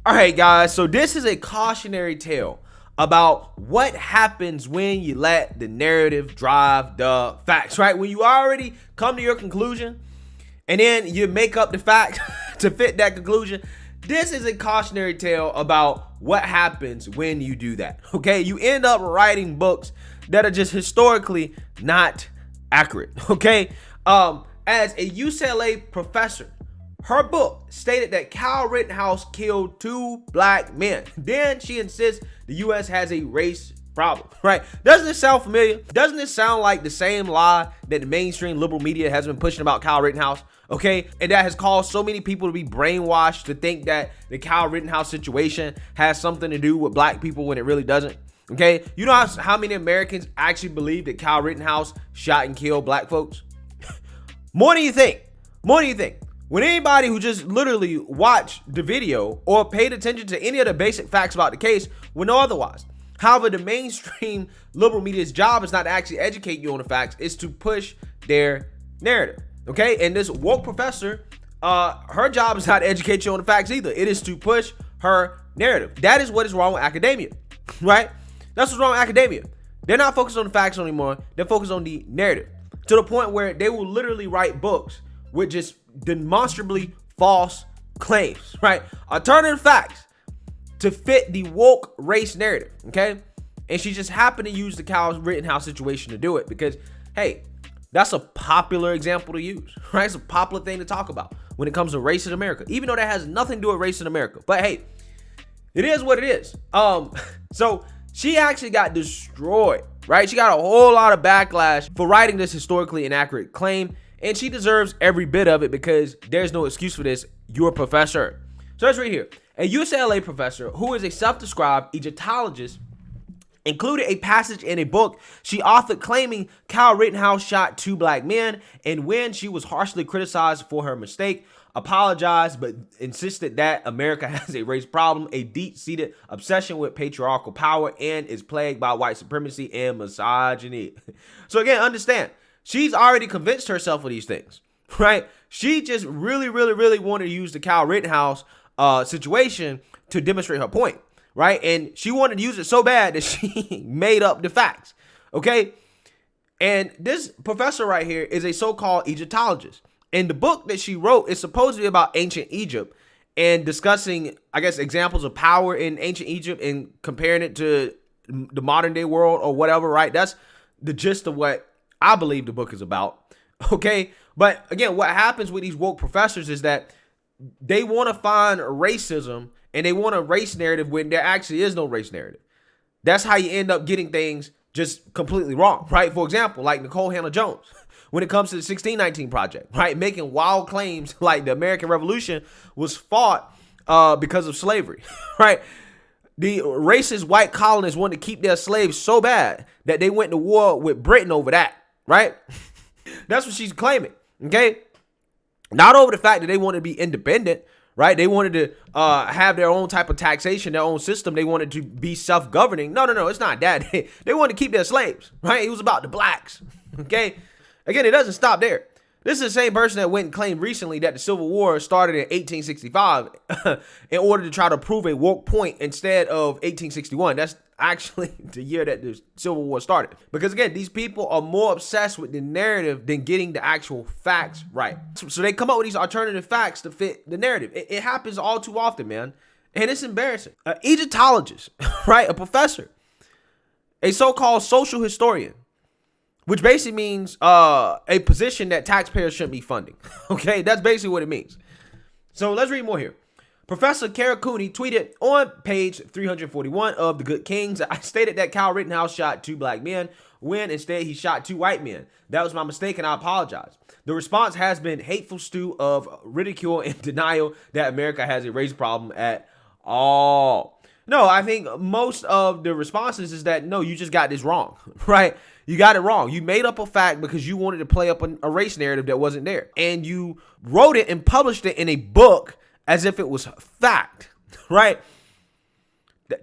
All right, guys, so this is a cautionary tale about what happens when you let the narrative drive the facts, right? When you already come to your conclusion and then you make up the facts to fit that conclusion. This is a cautionary tale about what happens when you do that, okay? You end up writing books that are just historically not accurate, okay? As a UCLA professor, her book stated that Kyle Rittenhouse killed 2 black men. Then she insists the U.S. has a race problem, right? Doesn't this sound familiar? Doesn't this sound like the same lie that the mainstream liberal media has been pushing about Kyle Rittenhouse? Okay, and that has caused so many people to be brainwashed to think that the Kyle Rittenhouse situation has something to do with black people when it really doesn't. Okay, you know how many Americans actually believe that Kyle Rittenhouse shot and killed black folks? More than you think. More than you think. When anybody who just literally watched the video or paid attention to any of the basic facts about the case will know otherwise. However, the mainstream liberal media's job is not to actually educate you on the facts, it's to push their narrative. Okay, and this woke professor, her job is not to educate you on the facts either. It is to push her narrative. That is what is wrong with academia, right? That's what's wrong with academia. They're not focused on the facts anymore. They're focused on the narrative to the point where they will literally write books with just demonstrably false claims, right? Alternative facts to fit the woke race narrative, okay? And she just happened to use the Kyle Rittenhouse situation to do it because, hey, that's a popular example to use, right? It's a popular thing to talk about when it comes to race in America, even though that has nothing to do with race in America. But hey, it is what it is. So she actually got destroyed, right? She got a whole lot of backlash for writing this historically inaccurate claim, and she deserves every bit of it because there's no excuse for this. You're a professor. So let's read here. A UCLA professor who is a self-described Egyptologist included a passage in a book she authored claiming Kyle Rittenhouse shot 2 black men, and when she was harshly criticized for her mistake, apologized but insisted that America has a race problem, a deep-seated obsession with patriarchal power, and is plagued by white supremacy and misogyny. So again, understand, she's already convinced herself of these things, right? She just really wanted to use the Kyle Rittenhouse situation to demonstrate her point. Right? And she wanted to use it so bad that she made up the facts. Okay? And this professor right here is a so-called Egyptologist. And the book that she wrote is supposed to be about ancient Egypt and discussing, I guess, examples of power in ancient Egypt and comparing it to the modern day world or whatever, right? That's the gist of what I believe the book is about. Okay? But again, what happens with these woke professors is that they want to find racism and they want a race narrative when there actually is no race narrative. That's how you end up getting things just completely wrong, right? For example, like Nicole Hannah-Jones, when it comes to the 1619 Project, right? Making wild claims like the American Revolution was fought because of slavery, right? The racist white colonists wanted to keep their slaves so bad that they went to war with Britain over that, right? That's what she's claiming, okay? Not over the fact that they want to be independent, right? They wanted to have their own type of taxation, their own system. They wanted to be self-governing. No, it's not that. They wanted to keep their slaves, right? It was about the blacks, okay? Again, it doesn't stop there. This is the same person that went and claimed recently that the Civil War started in 1865 in order to try to prove a woke point instead of 1861. That's actually the year that the Civil War started. Because again, these people are more obsessed with the narrative than getting the actual facts right. So they come up with these alternative facts to fit the narrative. It happens all too often, man. And it's embarrassing. An Egyptologist, right? A professor, a so-called social historian, which basically means a position that taxpayers shouldn't be funding. Okay, that's basically what it means. So let's read more here. Professor Cooney tweeted on page 341 of The Good Kings, I stated that Kyle Rittenhouse shot 2 black men when instead he shot 2 white men. That was my mistake and I apologize. The response has been hateful stew of ridicule and denial that America has a race problem at all. No, I think most of the responses is that, no, you just got this wrong, right? You got it wrong. You made up a fact because you wanted to play up a race narrative that wasn't there. And you wrote it and published it in a book as if it was fact, right?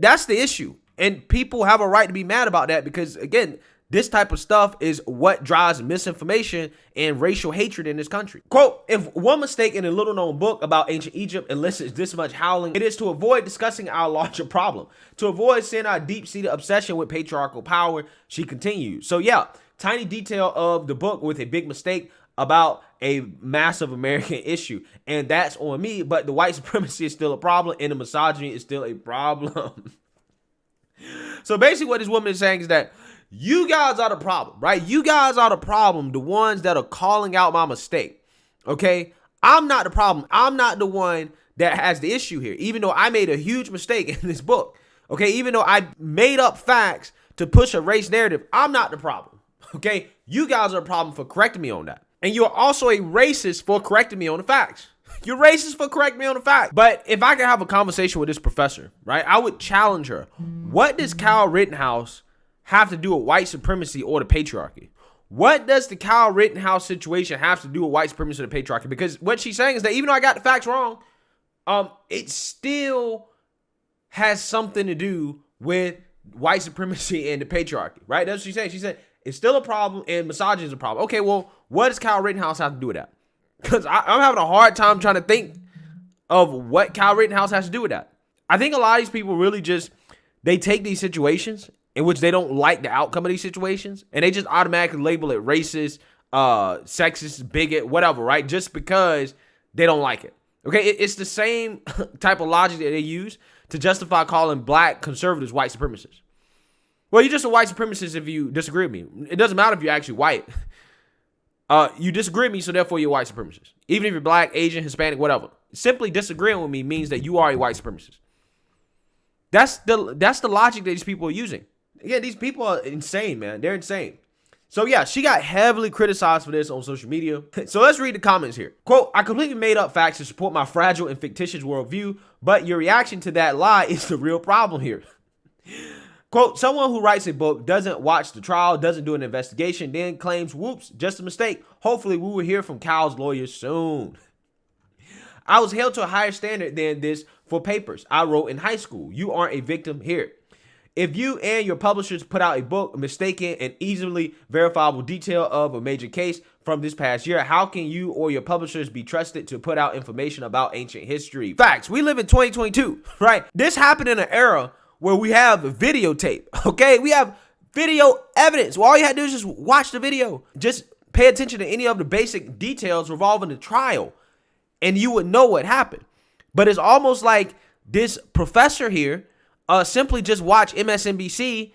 That's the issue. And people have a right to be mad about that because, again, this type of stuff is what drives misinformation and racial hatred in this country. Quote, if one mistake in a little known book about ancient Egypt elicits this much howling, it is to avoid discussing our larger problem, to avoid seeing our deep-seated obsession with patriarchal power, she continues. So yeah, tiny detail of the book with a big mistake about a massive American issue. And that's on me, but the white supremacy is still a problem and the misogyny is still a problem. So basically what this woman is saying is that you guys are the problem, right? You guys are the problem, the ones that are calling out my mistake, okay? I'm not the problem. I'm not the one that has the issue here, even though I made a huge mistake in this book, okay? Even though I made up facts to push a race narrative, I'm not the problem, okay? You guys are the problem for correcting me on that. And you're also a racist for correcting me on the facts. You're racist for correcting me on the facts. But if I could have a conversation with this professor, right, I would challenge her. What does Kyle Rittenhouse have to do with white supremacy or the patriarchy? What does the Kyle Rittenhouse situation have to do with white supremacy or the patriarchy? Because what she's saying is that even though I got the facts wrong, it still has something to do with white supremacy and the patriarchy, right? That's what she's saying. She said it's still a problem and misogyny is a problem. Okay, well, what does Kyle Rittenhouse have to do with that? Because I'm having a hard time trying to think of what Kyle Rittenhouse has to do with that. I think a lot of these people really just, they take these situations in which they don't like the outcome of these situations, and they just automatically label it racist, sexist, bigot, whatever, right? Just because they don't like it. Okay, it's the same type of logic that they use to justify calling black conservatives white supremacists. Well, you're just a white supremacist if you disagree with me. It doesn't matter if you're actually white. You disagree with me, so therefore you're a white supremacist. Even if you're black, Asian, Hispanic, whatever. Simply disagreeing with me means that you are a white supremacist. That's the logic that these people are using. Yeah, these people are insane, man. They're insane. So yeah, she got heavily criticized for this on social media. So let's read the comments here. Quote, I completely made up facts to support my fragile and fictitious worldview, but your reaction to that lie is the real problem here. Quote, someone who writes a book, doesn't watch the trial, doesn't do an investigation, then claims, whoops, just a mistake. Hopefully we will hear from Kyle's lawyers soon. I was held to a higher standard than this for papers I wrote in high school. You aren't a victim here. If you and your publishers put out a book, mistaken and easily verifiable detail of a major case from this past year, how can you or your publishers be trusted to put out information about ancient history? Facts. We live in 2022, right? This happened in an era where we have videotape, okay? We have video evidence. Well, all you had to do is just watch the video. Just pay attention to any of the basic details revolving the trial, and you would know what happened. But it's almost like this professor here simply just watched MSNBC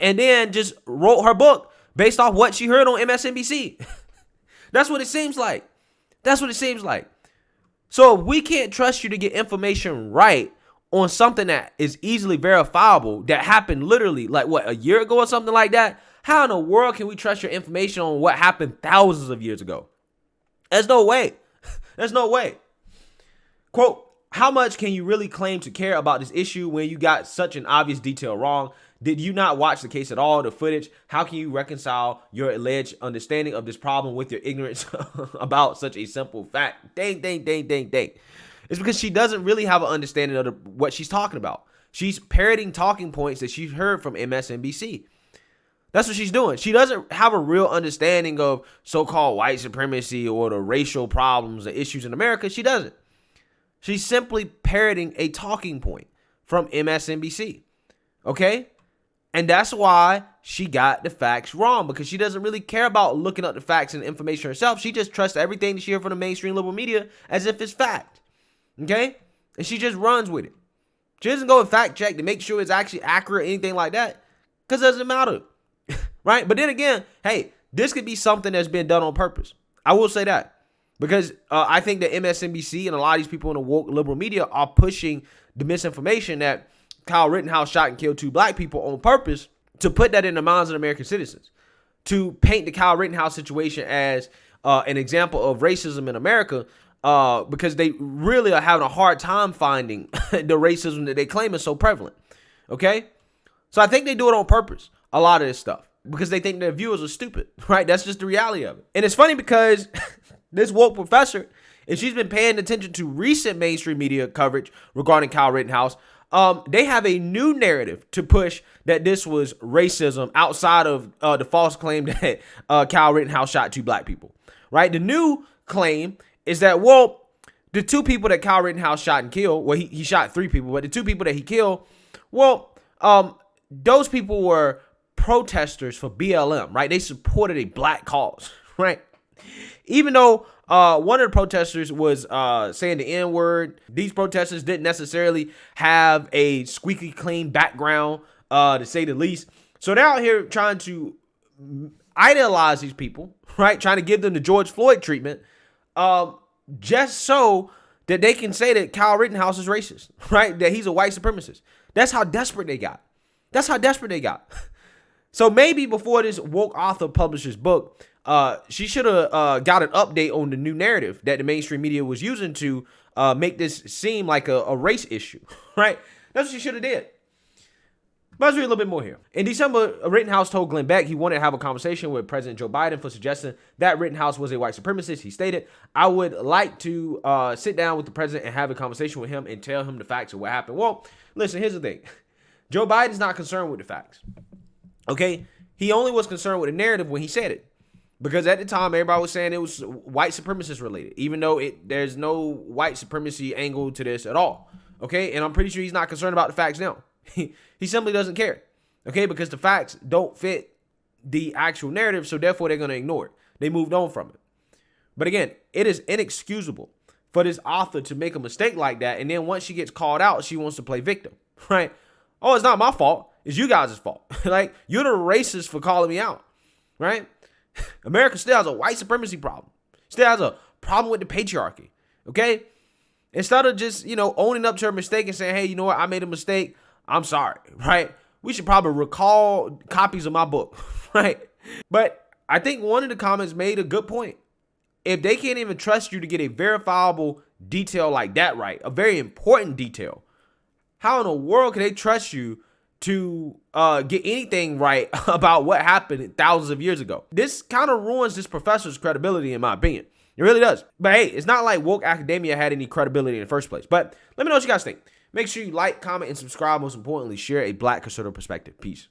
and then just wrote her book based off what she heard on MSNBC. That's what it seems like. That's what it seems like. So if we can't trust you to get information right on something that is easily verifiable, that happened literally like what, a year ago or something like that, how in the world can we trust your information on what happened thousands of years ago? There's no way. There's no way. Quote, how much can you really claim to care about this issue when you got such an obvious detail wrong? Did you not watch the case at all, the footage? How can you reconcile your alleged understanding of this problem with your ignorance about such a simple fact? Dang. It's because she doesn't really have an understanding of what she's talking about. She's parroting talking points that she's heard from MSNBC. That's what she's doing. She doesn't have a real understanding of so-called white supremacy or the racial problems, the issues in America. She doesn't. She's simply parroting a talking point from MSNBC, okay? And that's why she got the facts wrong, because she doesn't really care about looking up the facts and information herself. She just trusts everything that she hears from the mainstream liberal media as if it's fact, okay? And she just runs with it. She doesn't go and fact check to make sure it's actually accurate or anything like that, because it doesn't matter, right? But then again, hey, this could be something that's been done on purpose. I will say that. Because I think that MSNBC and a lot of these people in the woke liberal media are pushing the misinformation that Kyle Rittenhouse shot and killed 2 black people on purpose to put that in the minds of American citizens, to paint the Kyle Rittenhouse situation as an example of racism in America, because they really are having a hard time finding the racism that they claim is so prevalent. Okay? So I think they do it on purpose, a lot of this stuff, because they think their viewers are stupid, right? That's just the reality of it. And it's funny because this woke professor, if she's been paying attention to recent mainstream media coverage regarding Kyle Rittenhouse, they have a new narrative to push that this was racism outside of the false claim that Kyle Rittenhouse shot 2 black people, right? The new claim is that, well, the 2 people that Kyle Rittenhouse shot and killed, well, he shot 3 people, but the 2 people that he killed, well, those people were protesters for BLM, right? They supported a black cause, right? Even though one of the protesters was saying the N-word, these protesters didn't necessarily have a squeaky clean background, to say the least. So they're out here trying to idealize these people, right? Trying to give them the George Floyd treatment, just so that they can say that Kyle Rittenhouse is racist, right? That he's a white supremacist. That's how desperate they got. That's how desperate they got. So maybe before this woke author published his book, she should have got an update on the new narrative that the mainstream media was using to make this seem like a race issue, right? That's what she should have did. But let's read a little bit more here. In December, Rittenhouse told Glenn Beck he wanted to have a conversation with President Joe Biden for suggesting that Rittenhouse was a white supremacist. He stated, "I would like to sit down with the president and have a conversation with him and tell him the facts of what happened." Well, listen, here's the thing. Joe Biden's not concerned with the facts. Okay? He only was concerned with the narrative when he said it. Because at the time, everybody was saying it was white supremacist related, even though there's no white supremacy angle to this at all. Okay? And I'm pretty sure he's not concerned about the facts now. He simply doesn't care. Okay? Because the facts don't fit the actual narrative, so therefore they're going to ignore it. They moved on from it. But again, it is inexcusable for this author to make a mistake like that, and then once she gets called out, she wants to play victim, right? Oh, it's not my fault. It's you guys' fault. Like, you're the racist for calling me out, right? America still has a white supremacy problem. Still has a problem with the patriarchy, okay? Instead of just, owning up to her mistake and saying, hey, you know what? I made a mistake. I'm sorry, right? We should probably recall copies of my book, right? But I think one of the comments made a good point. If they can't even trust you to get a verifiable detail like that right, a very important detail, how in the world can they trust you to get anything right about what happened thousands of years ago? This kind of ruins this professor's credibility, in my opinion. It really does. But hey, it's not like woke academia had any credibility in the first place. But let me know what you guys think. Make sure you like, comment, and subscribe. Most importantly, share a black conservative perspective. Peace.